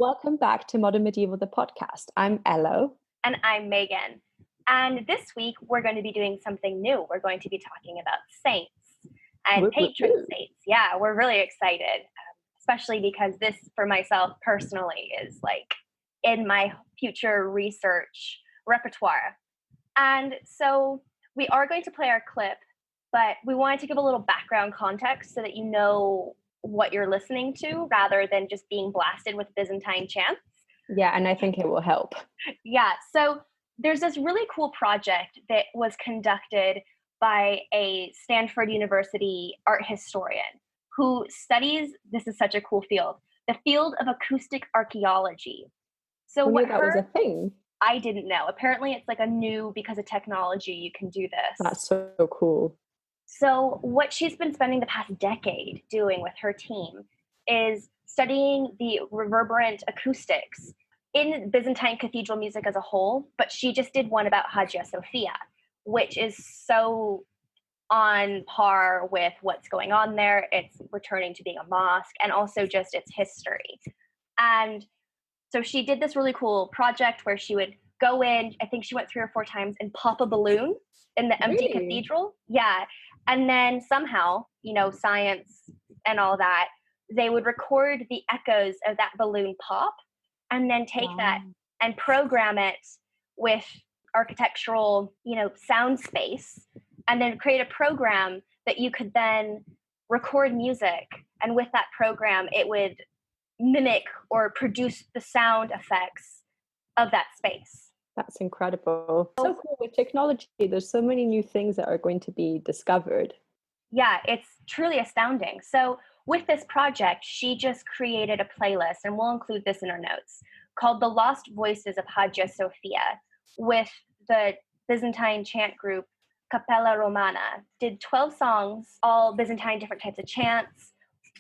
Welcome back to Modern Medieval, the podcast. I'm Ello. And I'm Megan. And this week, we're going to be doing something new. We're going to be talking about saints and patron saints. Yeah, we're really excited, especially because this, for myself personally, is like in my future research repertoire. And so we are going to play our clip, but we wanted to give a little background context so that you know what you're listening to rather than just being blasted with Byzantine chants. Yeah, and I think it will help. Yeah, so there's this really cool project that was conducted by a Stanford University art historian who studies, this is such a cool field, the field of acoustic archaeology. So Who knew that was a thing? I didn't know. Apparently it's like a new, because of technology, you can do this. That's so cool. So what she's been spending the past decade doing with her team is studying the reverberant acoustics in Byzantine cathedral music as a whole, but she just did one about Hagia Sophia, which is so on par with what's going on there. It's returning to being a mosque and also just its history. And so she did this really cool project where she would go in, I think she went 3 or 4 times, and pop a balloon in the empty cathedral. Yeah. And then somehow, science and all that, they would record the echoes of that balloon pop and then take that and program it with architectural, sound space, and then create a program that you could then record music. And with that program, it would mimic or produce the sound effects of that space. That's incredible. So cool with technology. There's so many new things that are going to be discovered. Yeah, it's truly astounding. So with this project, she just created a playlist, and we'll include this in our notes, called The Lost Voices of Hagia Sophia, with the Byzantine chant group Cappella Romana. Did 12 songs, all Byzantine, different types of chants,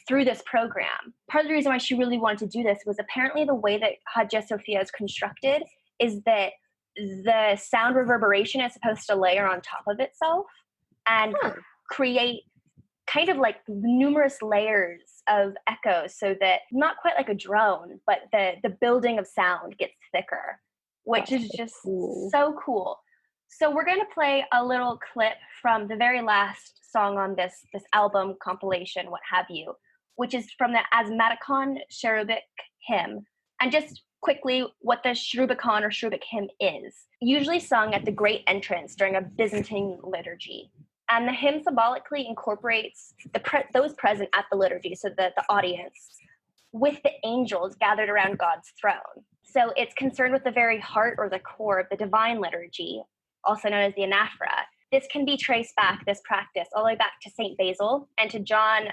through this program. Part of the reason why she really wanted to do this was apparently the way that Hagia Sophia is constructed is that the sound reverberation is supposed to layer on top of itself and create kind of like numerous layers of echoes, so that not quite like a drone, but the building of sound gets thicker, which That's is just cool. So cool. So we're going to play a little clip from the very last song on this album compilation, what have you, which is from the Asmatikon Cherubic Hymn. And just quickly, what the Cherubicon or Cherubic Hymn is, usually sung at the great entrance during a Byzantine liturgy. And the hymn symbolically incorporates those present at the liturgy, so the audience, with the angels gathered around God's throne. So it's concerned with the very heart or the core of the divine liturgy, also known as the anaphora. This can be traced back, this practice, all the way back to St. Basil and to John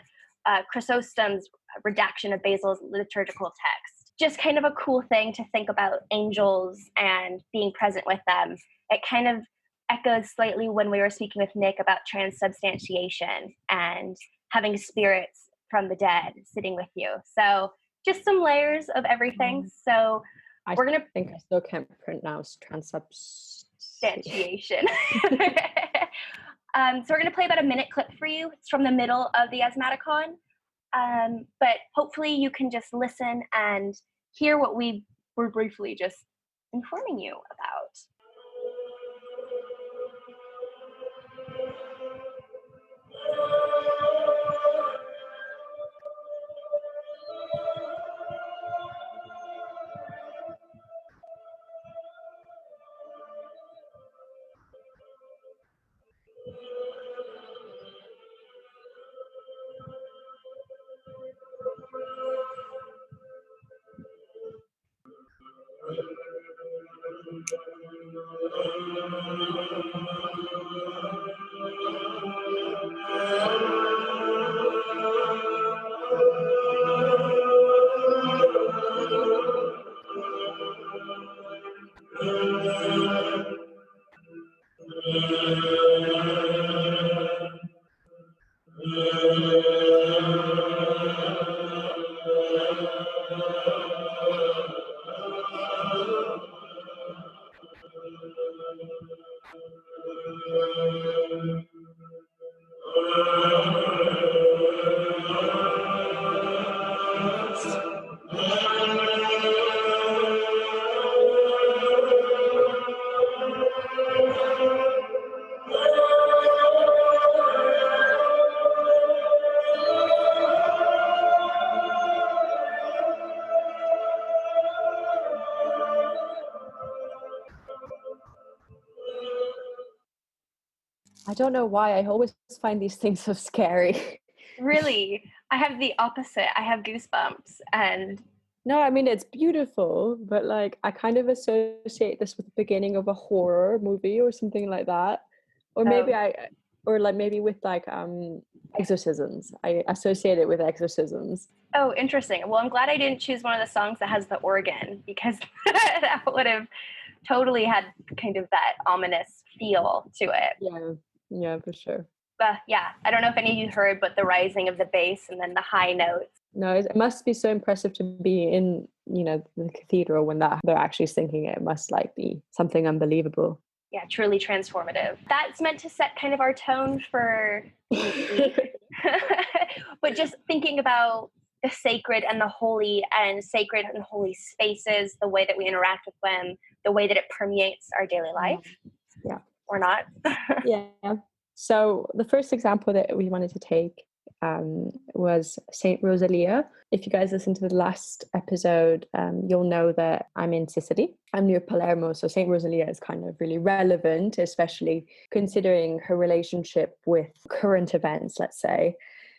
Chrysostom's redaction of Basil's liturgical text. Just kind of a cool thing to think about angels and being present with them. It kind of echoes slightly when we were speaking with Nick about transubstantiation and having spirits from the dead sitting with you. So just some layers of everything. So we're going to... I think I still can't pronounce transubstantiation. So we're going to play about a minute clip for you. It's from the middle of the Asmatikon. But hopefully you can just listen and hear what we were briefly just informing you about. I don't know why. I always find these things so scary. Really, I have the opposite. I have goosebumps, and No, I mean, it's beautiful, but like I kind of associate this with the beginning of a horror movie or something like that. Or maybe oh, or like maybe with like exorcisms. I associate it with exorcisms. oh, interesting. Well, I'm glad I didn't choose one of the songs that has the organ, because that would have totally had kind of that ominous feel to it. Yeah, yeah, for sure. But yeah, I don't know if any of you heard, but the rising of the bass and then the high notes. No, it must be so impressive to be in, the cathedral when that they're actually singing it. It must like be something unbelievable. Yeah, truly transformative. That's meant to set kind of our tone for the but just thinking about the sacred and the holy, and sacred and holy spaces, the way that we interact with them, the way that it permeates our daily life. Yeah. Or not. Yeah. So the first example that we wanted to take was Saint Rosalia. If you guys listened to the last episode, you'll know that I'm in Sicily. I'm near Palermo, so Saint Rosalia is kind of really relevant, especially considering her relationship with current events, let's say.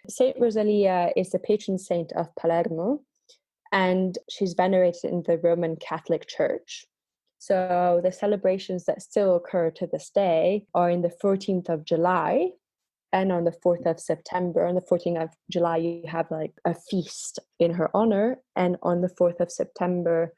Saint Rosalia is the patron saint of Palermo, and she's venerated in the Roman Catholic Church. So the celebrations that still occur to this day are in the 14th of July and on the 4th of September. On the 14th of July, you have like a feast in her honor. And on the 4th of September,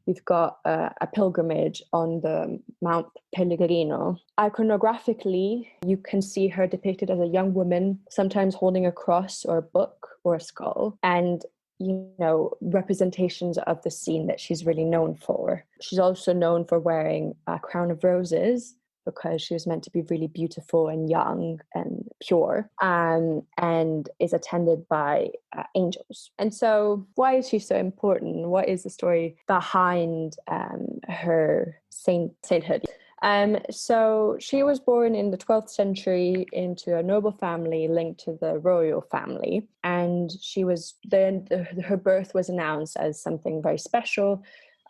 we've got a pilgrimage on the Mount Pellegrino. Iconographically, you can see her depicted as a young woman, sometimes holding a cross or a book or a skull, and representations of the scene that she's really known for. She's also known for wearing a crown of roses because she was meant to be really beautiful and young and pure, and is attended by angels. And so why is she so important? What is the story behind her sainthood? So she was born in the 12th century into a noble family linked to the royal family, and she was then her birth was announced as something very special.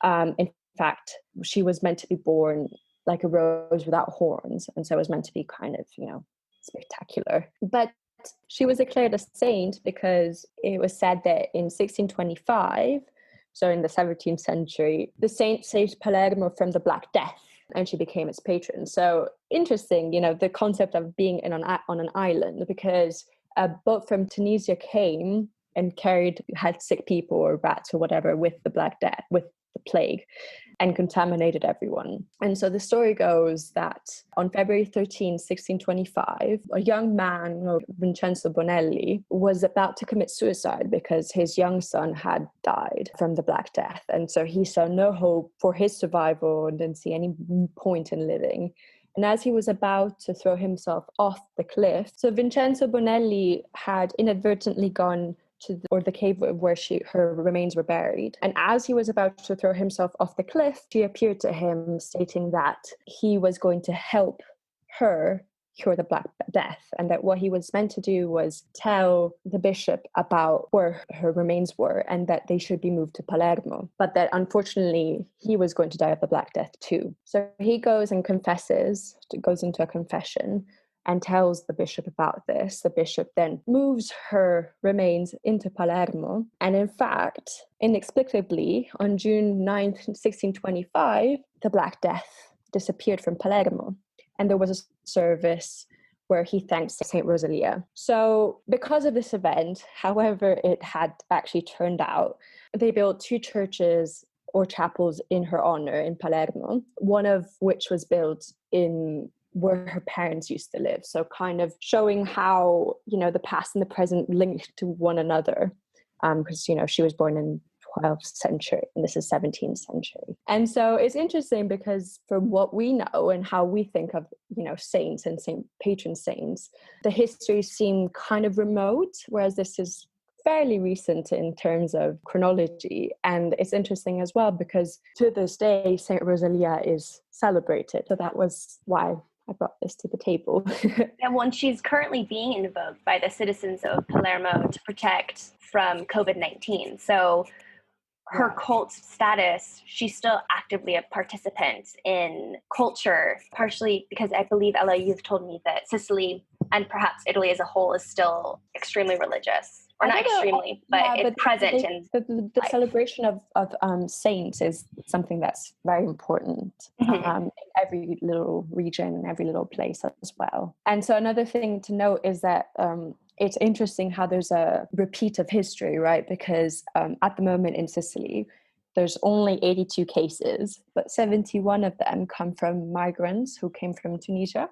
In fact, she was meant to be born like a rose without horns, and so it was meant to be kind of spectacular. But she was declared a saint because it was said that in 1625, so in the 17th century, the saint saved Palermo from the Black Death, and she became its patron. So interesting, the concept of being on an island, because a boat from Tunisia came and had sick people or rats or whatever with the Black Death, with the plague, and contaminated everyone. And so the story goes that on February 13, 1625, a young man, Vincenzo Bonelli, was about to commit suicide because his young son had died from the Black Death. And so he saw no hope for his survival and didn't see any point in living. And as he was about to throw himself off the cliff, so Vincenzo Bonelli had inadvertently gone to the cave where her remains were buried. And as he was about to throw himself off the cliff, she appeared to him stating that he was going to help her cure the Black Death, and that what he was meant to do was tell the bishop about where her remains were and that they should be moved to Palermo, but that unfortunately he was going to die of the Black Death too. So he goes and goes into a confession and tells the bishop about this. The bishop then moves her remains into Palermo. And in fact, inexplicably, on June 9th, 1625, the Black Death disappeared from Palermo. And there was a service where he thanked Saint Rosalia. So because of this event, however it had actually turned out, they built 2 churches or chapels in her honor in Palermo, one of which was built in where her parents used to live. So kind of showing how, the past and the present linked to one another. Because, she was born in 12th century and this is 17th century. And so it's interesting because from what we know and how we think of, saints and patron saints, the histories seem kind of remote, whereas this is fairly recent in terms of chronology. And it's interesting as well because to this day, Saint Rosalia is celebrated. So that was why I brought this to the table. And one, she's currently being invoked by the citizens of Palermo to protect from COVID-19. So her cult status, she's still actively a participant in culture, partially because I believe, Ella, you've told me that Sicily and perhaps Italy as a whole is still extremely relious. Or not extremely, but it's present in the celebration of saints is something that's very important in every little region, every little place as well. And so another thing to note is that it's interesting how there's a repeat of history, right? Because at the moment in Sicily, there's only 82 cases, but 71 of them come from migrants who came from Tunisia.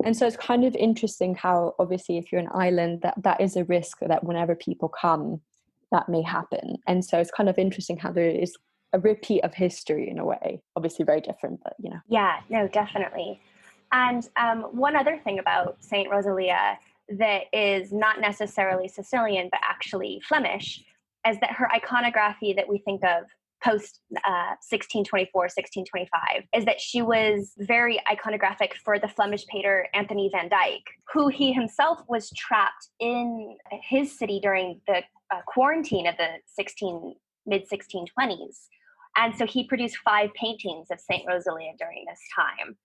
And so it's kind of interesting how, obviously, if you're an island, that is a risk that whenever people come, that may happen. And so it's kind of interesting how there is a repeat of history in a way. Obviously very different, but, you know. Yeah, no, definitely. And one other thing about Saint Rosalia that is not necessarily Sicilian, but actually Flemish, is that her iconography that we think of post 1624, 1625, is that she was very iconographic for the Flemish painter Anthony van Dyck, who he himself was trapped in his city during the quarantine of the mid-1620s. And so he produced 5 paintings of Saint Rosalia during this time,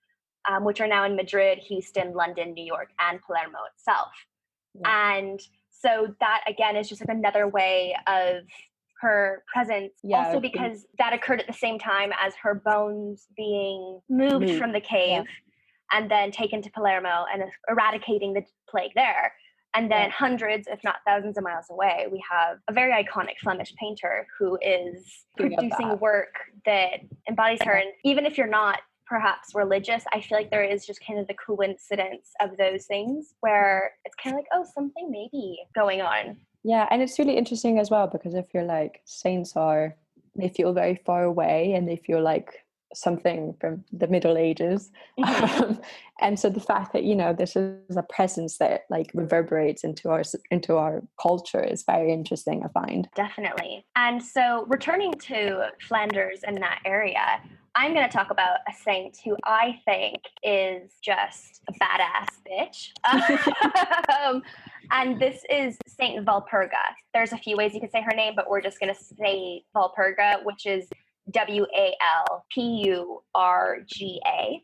which are now in Madrid, Houston, London, New York, and Palermo itself. Yeah. And so that, again, is just like another way of her presence, also because that occurred at the same time as her bones being moved from the cave and then taken to Palermo and eradicating the plague there. And then hundreds, if not thousands of miles away, we have a very iconic Flemish painter who is producing work that embodies her. And even if you're not perhaps religious, I feel like there is just kind of the coincidence of those things where it's kind of like, oh, something may be going on. Yeah, and it's really interesting as well, because if you're like, saints they feel very far away and they feel like something from the Middle Ages. And so the fact that, you know, this is a presence that like reverberates into our culture is very interesting, I find. Definitely. And so returning to Flanders and that area, I'm going to talk about a saint who I think is just a badass bitch. And this is Saint Walburga. There's a few ways you could say her name, but we're just going to say Walburga, which is Walpurga.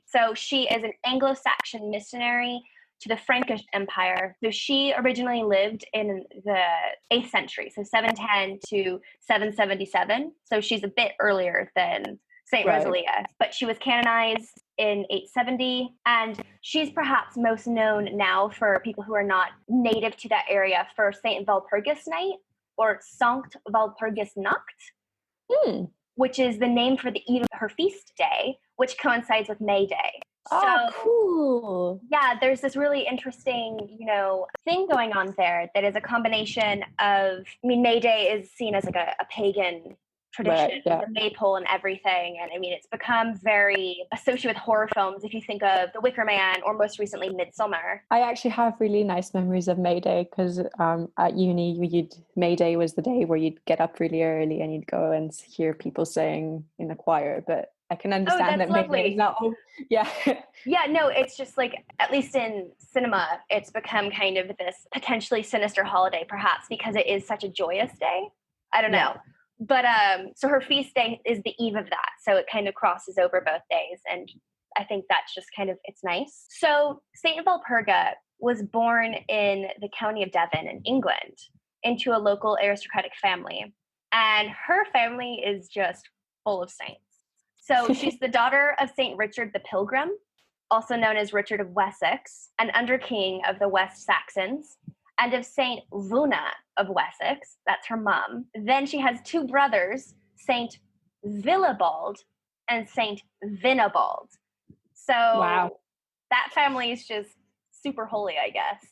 So she is an Anglo-Saxon missionary to the Frankish Empire. So she originally lived in the 8th century, so 710 to 777. So she's a bit earlier than Saint Rosalia, but she was canonized in 870, and she's perhaps most known now for people who are not native to that area for Saint Walpurgis Night or Sankt Walpurgis Nacht, which is the name for the eve of her feast day, which coincides with May Day. Oh, so, cool. Yeah, there's this really interesting, thing going on there that is a combination of, May Day is seen as like a pagan tradition, the maypole and everything. And it's become very associated with horror films. If you think of The Wicker Man or most recently Midsummer. I actually have really nice memories of May Day because at uni, May Day was the day where you'd get up really early and you'd go and hear people sing in the choir. But I can understand that May Day is not. Yeah. Yeah, no, it's just like, at least in cinema, it's become kind of this potentially sinister holiday, perhaps because it is such a joyous day. I don't know. But so her feast day is the eve of that. So it kind of crosses over both days. And I think that's just kind of, it's nice. So Saint Walburga was born in the county of Devon in England into a local aristocratic family. And her family is just full of saints. So she's the daughter of Saint Richard the Pilgrim, also known as Richard of Wessex, an under-king of the West Saxons, and of Saint Vuna of Wessex, that's her mom. Then she has 2 brothers, Saint Willibald and Saint Vinibald. So that family is just super holy, I guess.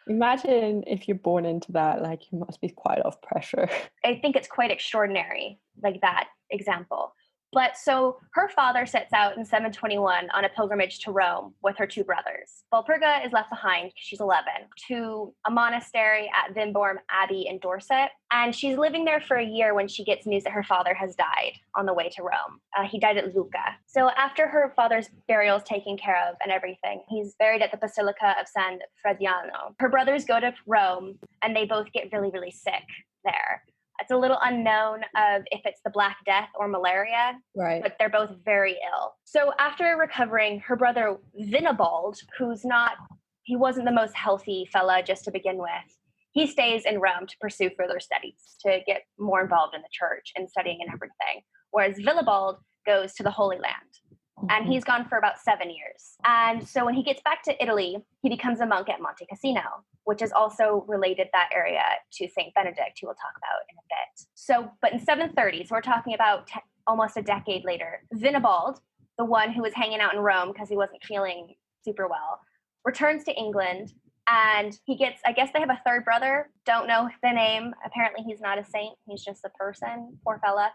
Imagine if you're born into that, like, you must be quite off pressure. I think it's quite extraordinary, like that example. But so her father sets out in 721 on a pilgrimage to Rome with her 2 brothers. Walburga is left behind because she's 11 to a monastery at Wimborne Abbey in Dorset. And she's living there for a year when she gets news that her father has died on the way to Rome. He died at Lucca. So after her father's burial is taken care of and everything, he's buried at the Basilica of San Frediano. Her brothers go to Rome and they both get really, really sick there. It's a little unknown of if it's the Black Death or malaria, Right. but they're both very ill. So after recovering, her brother Vinibald, he wasn't the most healthy fella just to begin with, he stays in Rome to pursue further studies, to get more involved in the church and studying and everything. Whereas Willibald goes to the Holy Land. And he's gone for about 7 years. And so when he gets back to Italy, he becomes a monk at Monte Cassino, which is also related, that area, to Saint Benedict, who we'll talk about in a bit. So, but in 730, so we're talking about almost a decade later, Vinibald, the one who was hanging out in Rome because he wasn't feeling super well, returns to England, and he gets, I guess they have a third brother, don't know the name. Apparently he's not a saint, he's just a person, poor fella.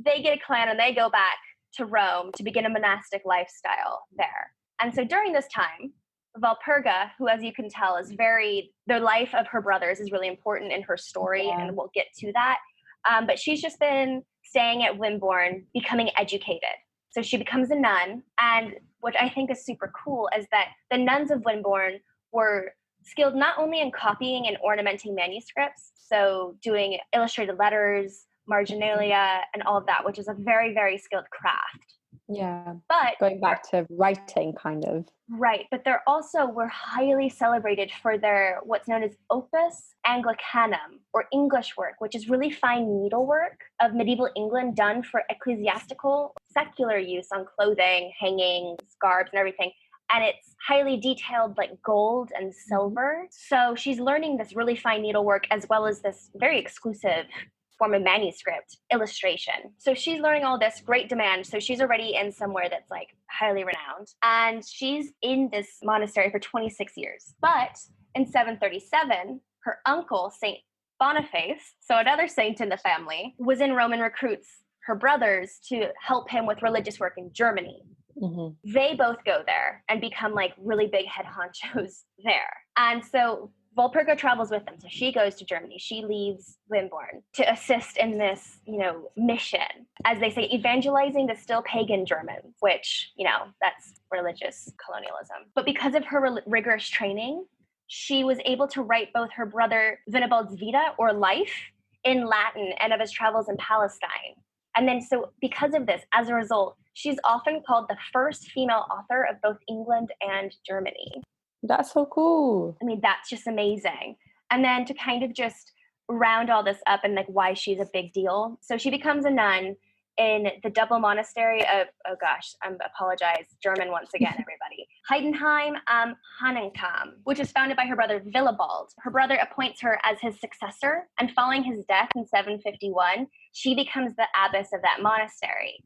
They get a clan and they go back to Rome to begin a monastic lifestyle there. And so during this time, Walburga, who, as you can tell, is the life of her brothers is really important in her story, and we'll get to that. But she's just been staying at Wimborne, becoming educated. So she becomes a nun, and what I think is super cool is that the nuns of Wimborne were skilled not only in copying and ornamenting manuscripts, so doing illustrated letters, marginalia, and all of that, which is a very, very skilled craft. Yeah. But going back to writing, kind of. Right. But they're also were highly celebrated for their what's known as opus Anglicanum, or English work, which is really fine needlework of medieval England done for ecclesiastical, secular use on clothing, hangings, scarves, and everything. And it's highly detailed, like gold and silver. So she's learning this really fine needlework, as well as this very exclusive form of manuscript illustration. So she's learning all this, great demand. So she's already in somewhere that's like highly renowned. And she's in this monastery for 26 years. But in 737, her uncle, Saint Boniface, so another saint in the family, was in Rome and recruits her brothers to help him with religious work in Germany. They both go there and become like really big head honchos there. And so Walburga travels with them. So she goes to Germany. She leaves Wimborne to assist in this, mission, as they say, evangelizing the still pagan Germans, which, that's religious colonialism. But because of her rigorous training, she was able to write both her brother Vinibald's Vita, or life, in Latin, and of his travels in Palestine. And then so because of this, as a result, she's often called the first female author of both England and Germany. That's so cool. I mean, that's just amazing. And then to kind of just round all this up and like why she's a big deal. So she becomes a nun in the double monastery of, apologize, German once again, everybody. Heidenheim am Hanenkam, which is founded by her brother Willibald. Her brother appoints her as his successor, and following his death in 751, she becomes the abbess of that monastery.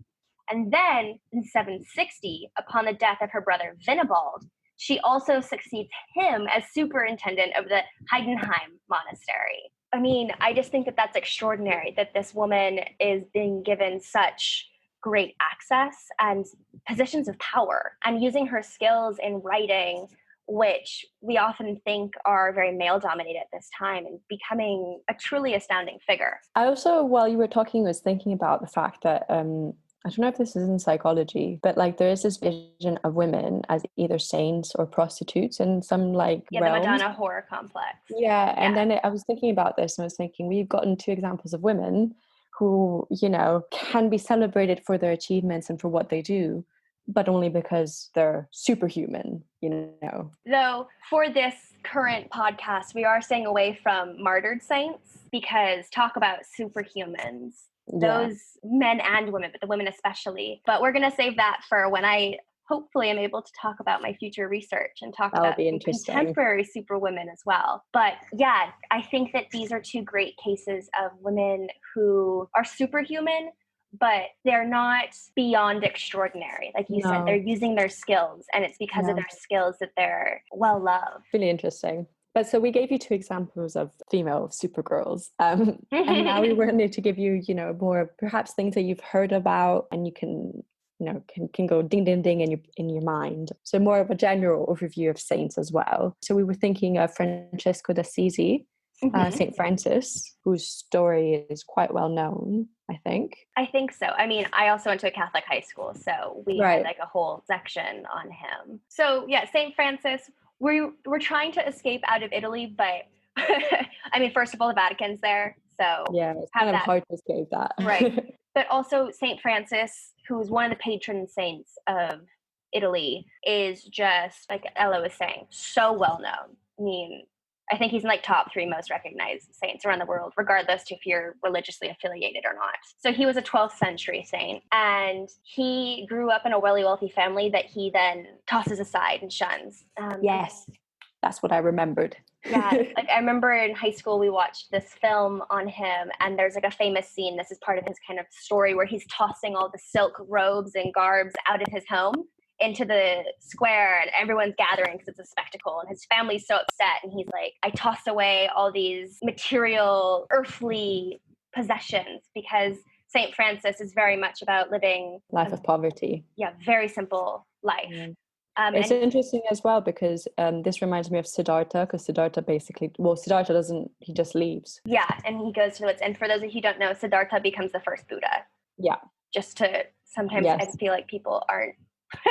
And then in 760, upon the death of her brother Vinibald, she also succeeds him as superintendent of the Heidenheim monastery. I mean, I just think that that's extraordinary, that this woman is being given such great access and positions of power, and using her skills in writing, which we often think are very male-dominated at this time, and becoming a truly astounding figure. I also, while you were talking, was thinking about the fact that I don't know if this is in psychology, but like there is this vision of women as either saints or prostitutes in some realms. The Madonna horror complex. Yeah, and then I was thinking about this, and I was thinking we've gotten two examples of women who, can be celebrated for their achievements and for what they do, but only because they're superhuman, Though for this current podcast, we are staying away from martyred saints, because talk about superhumans. Those men and women, but the women especially. But we're going to save that for when I hopefully am able to talk about my future research and talk about contemporary superwomen as well. But yeah, I think that these are two great cases of women who are superhuman, but they're not beyond extraordinary. Like you said, they're using their skills, and it's because of their skills that they're well loved. Really interesting. But so we gave you two examples of female supergirls, and now we wanted to give you, more perhaps things that you've heard about, and you can, can go ding, ding, ding in your mind. So more of a general overview of saints as well. So we were thinking of Francesco d'Assisi, Saint Francis, whose story is quite well known, I think. I think so. I mean, I also went to a Catholic high school, so we had like a whole section on him. So yeah, Saint Francis. We're trying to escape out of Italy, but I mean, first of all, the Vatican's there, so Yeah, it's have kind of that. hard to escape that. Right. But also Saint Francis, who is one of the patron saints of Italy, is just, like Ella was saying, so well known. I mean, I think he's in like top 3 most recognized saints around the world, regardless if you're religiously affiliated or not. So he was a 12th century saint, and he grew up in a really wealthy family that he then tosses aside and shuns. Yes, that's what I remembered. Yeah, like I remember in high school we watched this film on him, and there's like a famous scene, this is part of his kind of story, where he's tossing all the silk robes and garbs out of his home into the square, and everyone's gathering because it's a spectacle, and his family's so upset, and he's like, I toss away all these material, earthly possessions, because Saint Francis is very much about living Life of poverty. Yeah, very simple life. Yeah. It's interesting as well, because this reminds me of Siddhartha, because Siddhartha doesn't, he just leaves. Yeah, and he goes to and for those of you who don't know, Siddhartha becomes the first Buddha. Yeah. Just to, sometimes I feel like people aren't,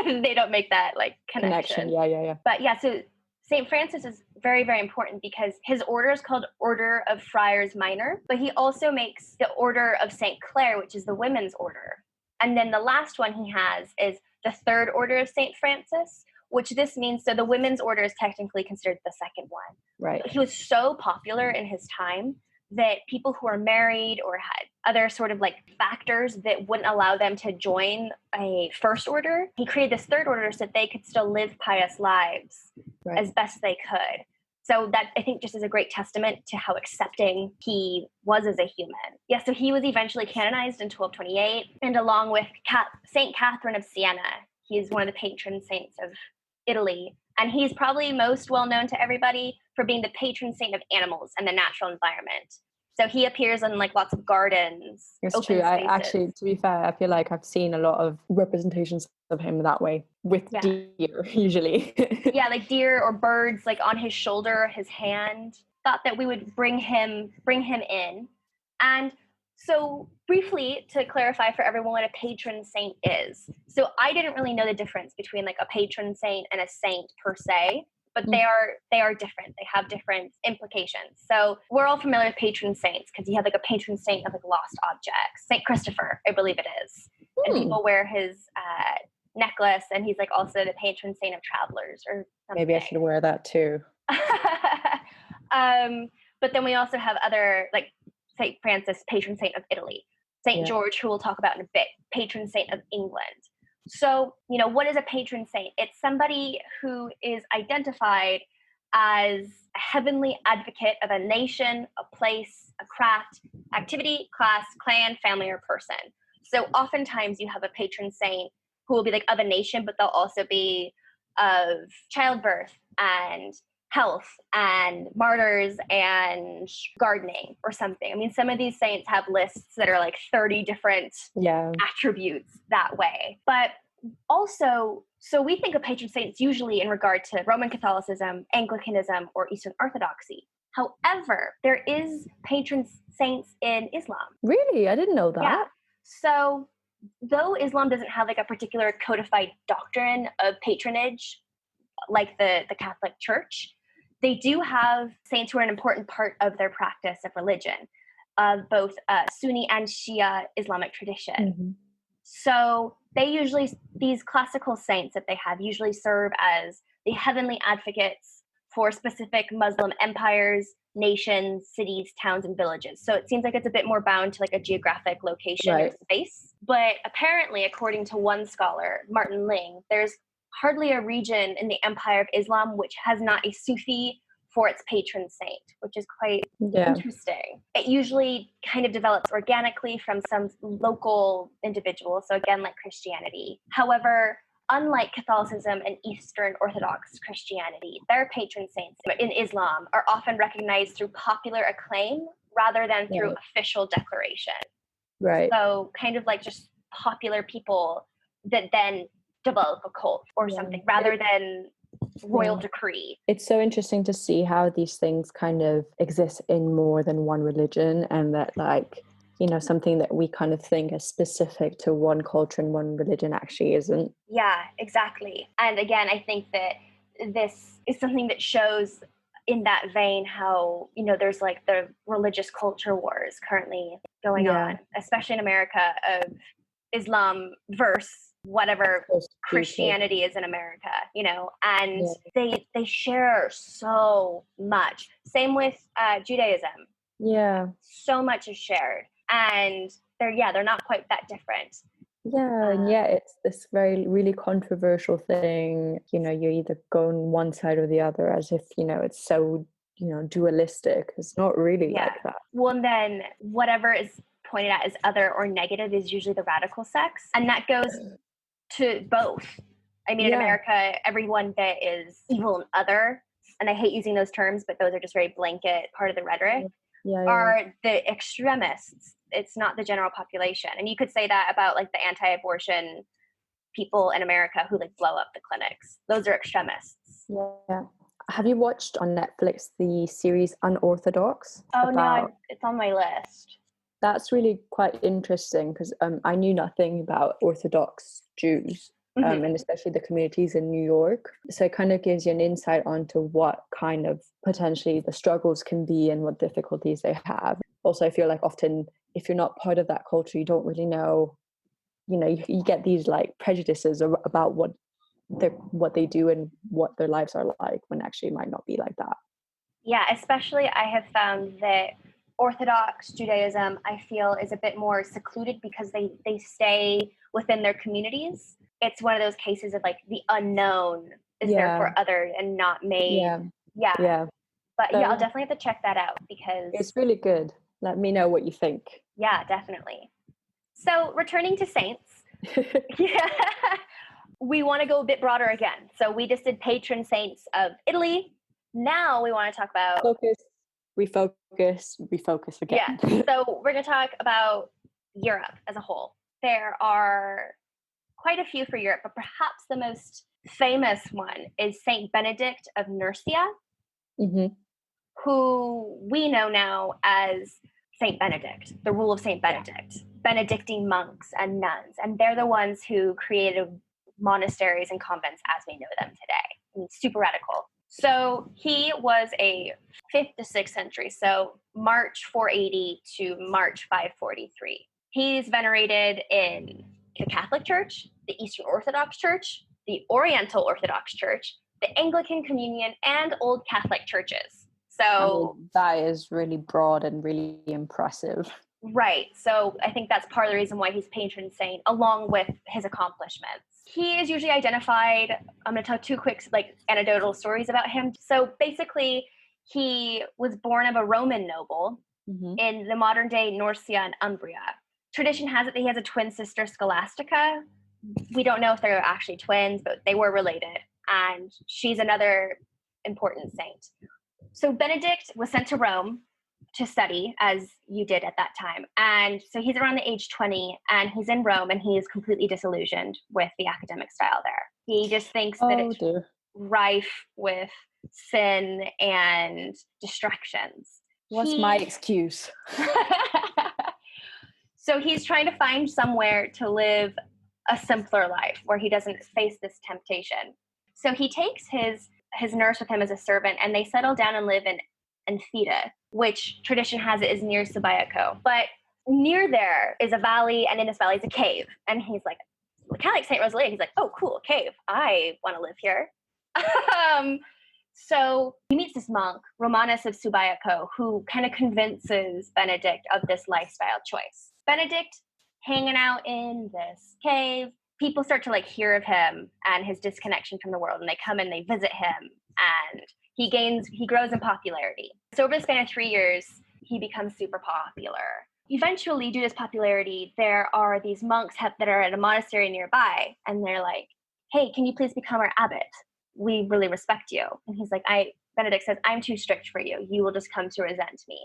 they don't make that like connection. Yeah. But yeah, so St. Francis is very, very important because his order is called Order of Friars Minor, but he also makes the Order of St. Clare, which is the women's order. And then the last one he has is the Third Order of St. Francis, which this means, so the women's order is technically considered the second one. Right. He was so popular in his time that people who are married or had other sort of like factors that wouldn't allow them to join a first order, he created this third order so that they could still live pious lives as best they could. So that, I think, just is a great testament to how accepting he was as a human. Yeah, so he was eventually canonized in 1228, and along with Saint Catherine of Siena, he is one of the patron saints of Italy. And he's probably most well known to everybody for being the patron saint of animals and the natural environment. So he appears in like lots of gardens. It's true. Spaces. I actually, to be fair, I feel like I've seen a lot of representations of him that way with deer, usually. Yeah, like deer or birds, like on his shoulder, his hand. Thought that we would bring him in. And so briefly, to clarify for everyone what a patron saint is. So I didn't really know the difference between like a patron saint and a saint per se, but they are different. They have different implications. So we're all familiar with patron saints because you have like a patron saint of like lost objects. Saint Christopher, I believe it is. And people wear his necklace, and he's like also the patron saint of travelers or something. Maybe I should wear that too. But then we also have other, like St. Francis, patron saint of Italy. St. George, who we'll talk about in a bit, patron saint of England. So, what is a patron saint? It's somebody who is identified as a heavenly advocate of a nation, a place, a craft, activity, class, clan, family, or person. So oftentimes you have a patron saint who will be like of a nation, but they'll also be of childbirth and health and martyrs and gardening or something. I mean, some of these saints have lists that are like 30 different attributes that way. But also, so we think of patron saints usually in regard to Roman Catholicism, Anglicanism, or Eastern Orthodoxy. However, there is patron saints in Islam. Really? I didn't know that. Yeah. So though Islam doesn't have like a particular codified doctrine of patronage like the Catholic Church, they do have saints who are an important part of their practice of religion, of both Sunni and Shia Islamic tradition. Mm-hmm. So these classical saints that they have usually serve as the heavenly advocates for specific Muslim empires, nations, cities, towns, and villages. So it seems like it's a bit more bound to like a geographic location or space. But apparently, according to one scholar, Martin Ling, there's hardly a region in the Empire of Islam which has not a Sufi for its patron saint, which is quite interesting. It usually kind of develops organically from some local individual, so again, like Christianity. However, unlike Catholicism and Eastern Orthodox Christianity, their patron saints in Islam are often recognized through popular acclaim rather than through official declaration. Right. So kind of like just popular people that then develop a cult or something rather than royal decree. It's so interesting to see how these things kind of exist in more than one religion, and that like, something that we kind of think is specific to one culture and one religion actually isn't. Yeah, exactly. And again, I think that this is something that shows in that vein, how, there's like the religious culture wars currently going on, especially in America, of Islam versus whatever Christianity is in America, and they share so much. Same with Judaism. Yeah. So much is shared, and they're not quite that different. Yeah, it's this really controversial thing. You either go on one side or the other, as if, it's so, dualistic. It's not really like that. Well, and then whatever is pointed at as other or negative is usually the radical sects, and that goes to both. I mean, in America, everyone that is evil and other, and I hate using those terms, but those are just very blanket part of the rhetoric, are the extremists. It's not the general population. And you could say that about like the anti-abortion people in America who like blow up the clinics. Those are extremists. Yeah. Have you watched on Netflix the series Unorthodox? No, it's on my list. That's really quite interesting because I knew nothing about Orthodox Jews, and especially the communities in New York. So it kind of gives you an insight onto what kind of potentially the struggles can be and what difficulties they have. Also, I feel like often if you're not part of that culture, you don't really know, you get these like prejudices about what they do and what their lives are like, when actually it might not be like that. Yeah, especially I have found that Orthodox Judaism, I feel, is a bit more secluded because they stay within their communities. It's one of those cases of like the unknown is there for others and not made. Yeah. But so, I'll definitely have to check that out because it's really good. Let me know what you think. Yeah, definitely. So returning to saints, we want to go a bit broader again. So we just did patron saints of Italy. Now we want to talk about refocus again. Yeah. So we're going to talk about Europe as a whole. There are quite a few for Europe, but perhaps the most famous one is Saint Benedict of Nursia, who we know now as Saint Benedict, the rule of Saint Benedict, Benedictine monks and nuns. And they're the ones who created monasteries and convents as we know them today. I mean, super radical. So he was a 5th to 6th century, so March 480 to March 543. He's venerated in the Catholic Church, the Eastern Orthodox Church, the Oriental Orthodox Church, the Anglican Communion, and Old Catholic churches. So that is really broad and really impressive. Right. So I think that's part of the reason why he's patron saint, along with his accomplishments. He is usually identified, I'm going to tell 2 quick anecdotal stories about him. So basically, he was born of a Roman noble in the modern day Nursia and Umbria. Tradition has it that he has a twin sister, Scholastica. We don't know if they're actually twins, but they were related. And she's another important saint. So Benedict was sent to Rome to study, as you did at that time. And so he's around the age 20, and he's in Rome, and he is completely disillusioned with the academic style there. He just thinks that it's rife with sin and distractions. What's my excuse? So he's trying to find somewhere to live a simpler life where he doesn't face this temptation. So he takes his nurse with him as a servant, and they settle down and live in Theta, which tradition has it is near Subiaco. But near there is a valley, and in this valley is a cave. And he's like, kind of like Saint Rosalia, he's like, oh, cool, cave. I want to live here. So he meets this monk, Romanus of Subiaco, who kind of convinces Benedict of this lifestyle choice. Benedict hanging out in this cave, people start to like hear of him and his disconnection from the world, and they come and they visit him, and he grows in popularity. So over the span of 3 years, he becomes super popular. Eventually, due to his popularity, there are these monks that are at a monastery nearby, and they're like, hey, can you please become our abbot? We really respect you. And he's like, Benedict says, I'm too strict for you. You will just come to resent me.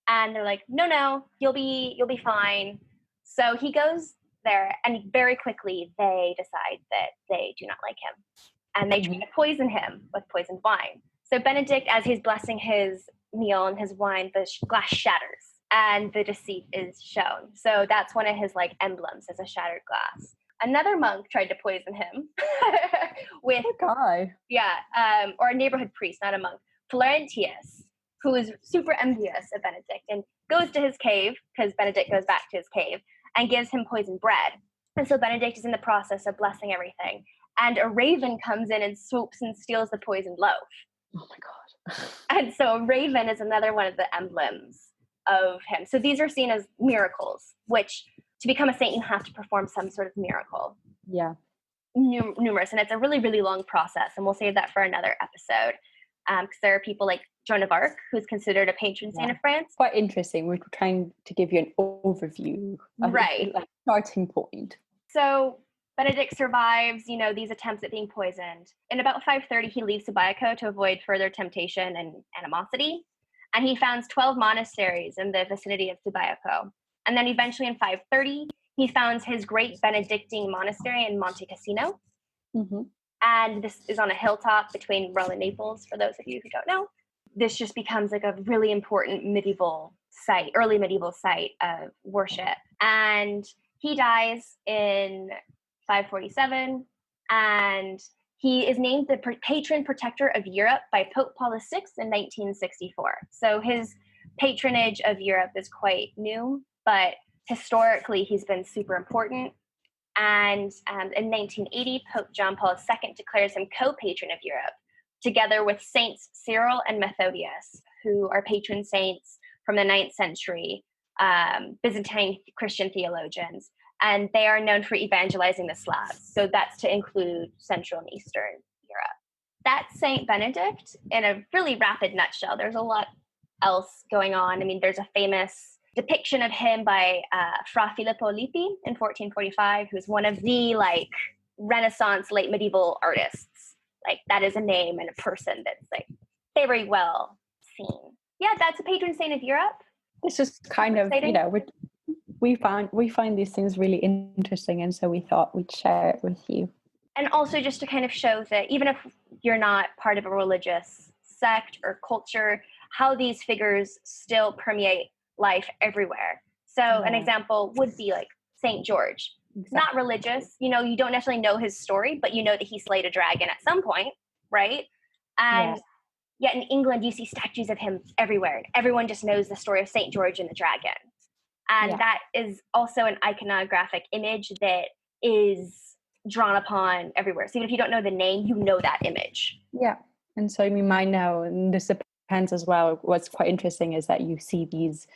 And they're like, no, you'll be fine. So he goes there, and very quickly they decide that they do not like him. And they try to poison him with poisoned wine. So Benedict, as he's blessing his meal and his wine, the glass shatters and the deceit is shown. So that's one of his like emblems, as a shattered glass. Another monk tried to poison him with or a neighborhood priest, not a monk, Florentius, who is super envious of Benedict and goes to his cave, because Benedict goes back to his cave, and gives him poisoned bread. And so Benedict is in the process of blessing everything. And a raven comes in and swoops and steals the poisoned loaf. Oh my God. And so a raven is another one of the emblems of him. So these are seen as miracles, which to become a saint, you have to perform some sort of miracle. Yeah. Numerous. And it's a really, really long process. And we'll save that for another episode. Because there are people like Joan of Arc, who's considered a patron saint of France. Quite interesting. We're trying to give you an overview. Right. Like starting point. So Benedict survives, these attempts at being poisoned. In about 530, he leaves Subiaco to avoid further temptation and animosity. And he founds 12 monasteries in the vicinity of Subiaco. And then eventually in 530, he founds his great Benedictine monastery in Monte Cassino. Mm-hmm. And this is on a hilltop between Rome and Naples, for those of you who don't know. This just becomes like a really important early medieval site of worship. And he dies in 547, and he is named the patron protector of Europe by Pope Paul VI in 1964. So his patronage of Europe is quite new, but historically he's been super important. And in 1980, Pope John Paul II declares him co-patron of Europe, together with Saints Cyril and Methodius, who are patron saints from the 9th century, Byzantine Christian theologians. And they are known for evangelizing the Slavs. So that's to include Central and Eastern Europe. That's Saint Benedict in a really rapid nutshell. There's a lot else going on. I mean, there's a famous depiction of him by Fra Filippo Lippi in 1445, who's one of the Renaissance late medieval artists. That is a name and a person that's very well seen. Yeah, that's a patron saint of Europe. It's just kind of, we find these things really interesting, and so we thought we'd share it with you. And also just to kind of show that even if you're not part of a religious sect or culture, how these figures still permeate life everywhere. So an example would be Saint George. Exactly. Not religious, you don't necessarily know his story, but you know that he slayed a dragon at some point, right? And yet in England, you see statues of him everywhere. And everyone just knows the story of Saint George and the dragon. And that is also an iconographic image that is drawn upon everywhere. So even if you don't know the name, you know that image. Yeah. And so you might know, and this depends as well. What's quite interesting is that you see these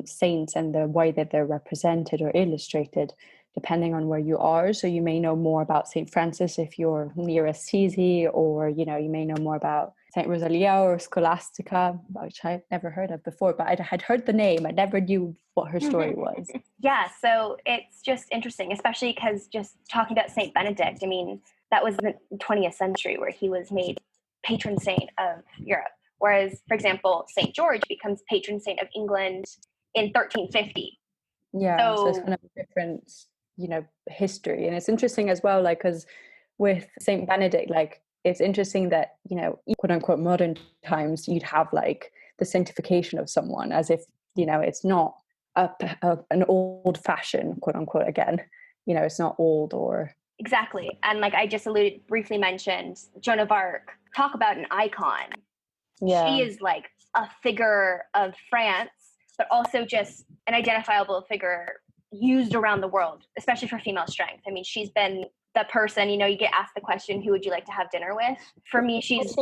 saints and the way that they're represented or illustrated depending on where you are. So you may know more about Saint Francis if you're near Assisi, or you may know more about Saint Rosalia or Scholastica, which I've never heard of before, but I had heard the name. I never knew what her story was. Yeah, so it's just interesting, especially because just talking about Saint Benedict, I mean, that was the 20th century where he was made patron saint of Europe. Whereas, for example, St. George becomes patron saint of England in 1350. Yeah, so it's kind of a different, history. And it's interesting as well, because with St. Benedict, it's interesting that, quote unquote, modern times, you'd have the sanctification of someone as if, it's not an old fashioned, quote unquote, again, it's not old or... Exactly. And I just briefly mentioned Joan of Arc, talk about an icon. Yeah. She is a figure of France, but also just an identifiable figure used around the world, especially for female strength. I mean, she's been the person, you get asked the question, who would you like to have dinner with? For me, she's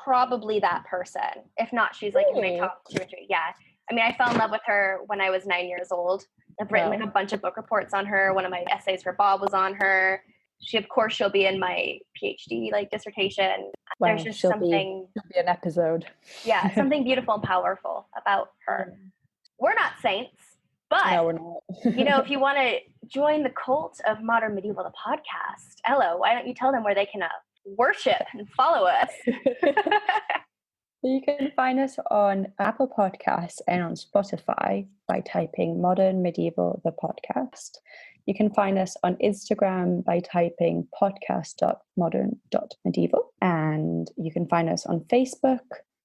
probably that person. If not, she's in my top 2 or 3. Yeah. I mean, I fell in love with her when I was 9 years old. I've written a bunch of book reports on her. One of my essays for Bob was on her. She'll be in my PhD dissertation. Wow, there's just something. She'll be an episode. Yeah, something beautiful and powerful about her. We're not saints, but no, we're not. If you want to join the cult of Modern Medieval, the podcast, Ella, why don't you tell them where they can worship and follow us? You can find us on Apple Podcasts and on Spotify by typing Modern Medieval, the podcast. You can find us on Instagram by typing podcast.modern.medieval. And you can find us on Facebook.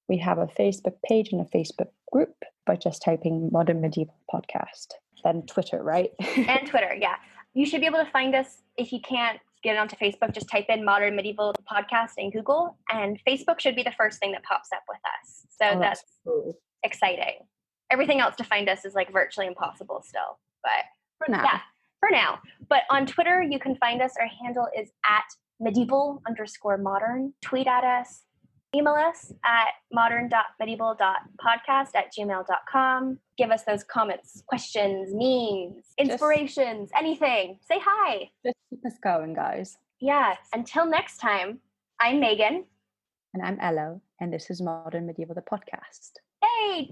We have a Facebook page and a Facebook group by just typing Modern Medieval Podcast. Then Twitter, right? And Twitter, yeah. You should be able to find us if you can't get onto Facebook, just type in Modern Medieval Podcast in Google, and Facebook should be the first thing that pops up with us. So that's cool. Exciting. Everything else to find us is like virtually impossible still, but For now. Yeah, for now. But on Twitter, you can find us. Our handle is at medieval_modern. Tweet at us. Email us at modern.medieval.podcast@gmail.com. Give us those comments, questions, memes, inspirations, anything. Say hi. Just keep us going, guys. Yes. Until next time, I'm Megan. And I'm Elo, and this is Modern Medieval, the podcast. Hey!